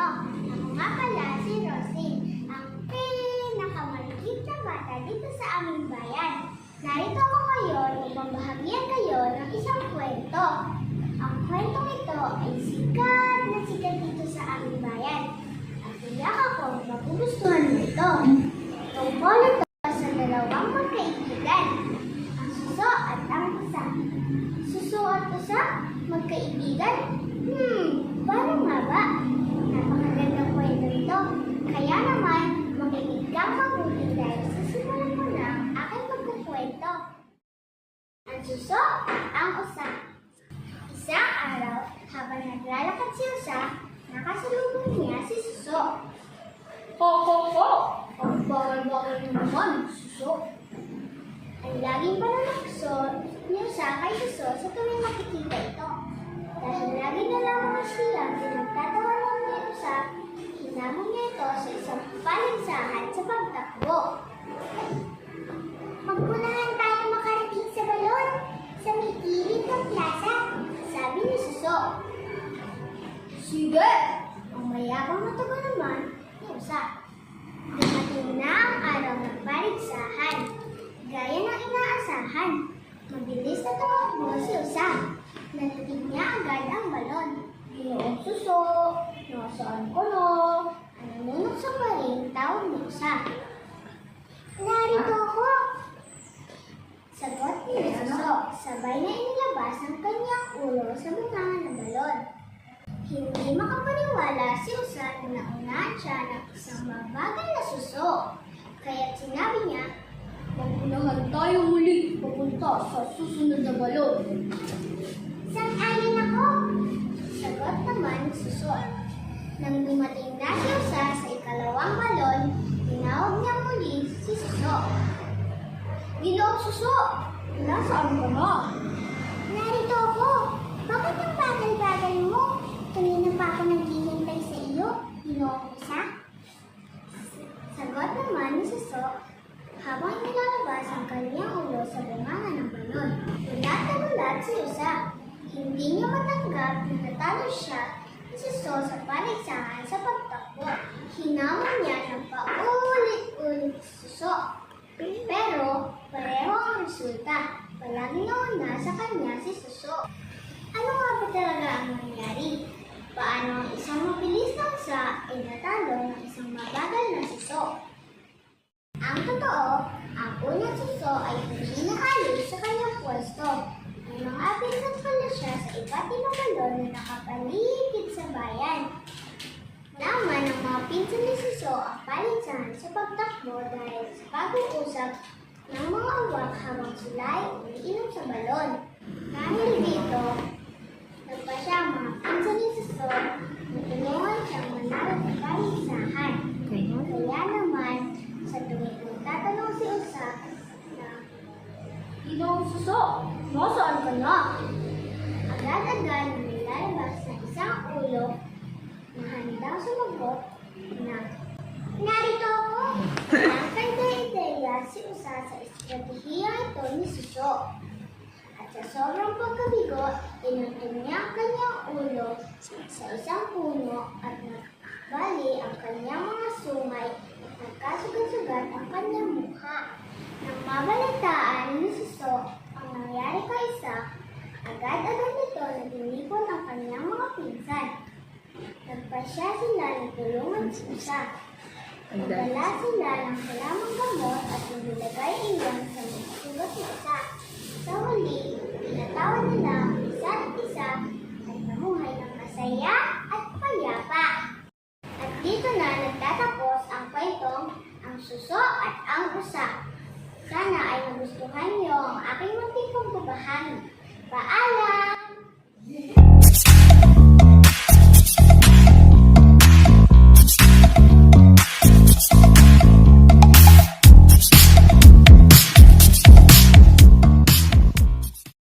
inyo. Ako nga pala si Rosine, ang pinakamaliit na bata dito sa aming bayan. Narito ako ngayon upang bahagyan kayo ng isang kwento. Ang kwentong ito ay sikat na sikat dito sa aming bayan. At tiyak ako magugustuhan mo ito. Tungkol ito sa dalawang magkaibigan, ang suso at ang usa. Suso at usa? Magkaibigan? Paano nga ba? Napakagandang kwento ito. Kaya naman, makinig kang mabuti dahil sisimulan ko na ang aking pagkukwento. Ang suso at ang usa. Isang araw, habang naglalakad si usa, nakasalubong niya si suso. Ho! Ang bakal-bakal naman, suso. Ang laging pananakso niya sa kay suso sa tuwing makikita ito. Dahil lagi na lamang siya pinagtatawanan niya usa, hinamon niya ito sa isang paligsahan sa pagtakbo. Magpunahan tayo makarating sa balon, sa may gilid ng plaza, sabi ni suso. Sige! Ang mayabang na tugon naman ni usa. Dumating na ang araw ng paligsahan. Gaya ng inaasahan, mabilis na tumakbo si usa. Natitig niya agad ang balon. Ginoong suso, nasaan ko no? Nanunok sa paring tawag ni usa. Narito ako! Sagot ni suso, sabay na inilabas ang kanyang ulo sa bungangan ng balon. Hindi makapaniwala si usa na naunahan siya ng isang mabagal na suso. Kaya't sinabi niya, "Magpunahan tayo muli papunta sa susunod na balon." "Sang-ayon ako," sagot naman ni suso. Nang dumating na si usa sa ikalawang balon, tinawag niya muli si suso. "Ginoong suso, nasaan ka na?" "Narito ako. Bakit ang bagal-bagal mo? Kanina pa ako naghihintay sa iyo, ginoong usa." Sagot naman ni suso, habang nilalabas ang kanyang ulo sa bungangan ng balon. Gulat na gulat si usa. Hindi niya matanggap na natalo siya ni suso sa paligsahan sa pagtakbo. Hinamon niya ng paulit-ulit si suso. Pero pareho ang resulta. Palagi nauna sa kanya si suso. Ano nga ba talaga ang nangyari? Paano ang isang mabilis na usa ay natalo ng isang mabagal na suso? Ang totoo, ang unang suso ay hindi nakalis sa kanyang pwesto. May mga apisan pala siya sa iba't ibang balon na nakapaligid sa bayan. Naman ng mga pinsan ni suso ang paligsahan sa pagtakbo dahil sa pag-uusap ng mga uwak habang sila ay umiinom sa balon. Dahil dito, nagpasya ang mga pinsan ni suso na tulungan siyang manalo sa paligsahan. Kaya naman, sa tuwing nagtatanong si usa na, "Ginoong suso, nasaan ka na?" Agad-agad na nilalabas na isang ulo na handang sumagot na, "Narito ako." Ang kanya-ideya si usa sa estratehiya ito ni suso. At sa sobrang pagkabigo, inutong niya ang kanyang ulo sa isang puno at nagbali ang kanyang mga sungay at nagkasugat-sugat ang kanyang mukha. Nang mabalitaan ni suso ang nangyari kay isa, agad-agad nito na tinipon ang kanyang mga pinsan. Nagpasya sila na tulungan si usa. Nagdala sila ng halamang gamot at nilagay iyon sa mga sugat ni usa. Sa huli, tinatawag nila ang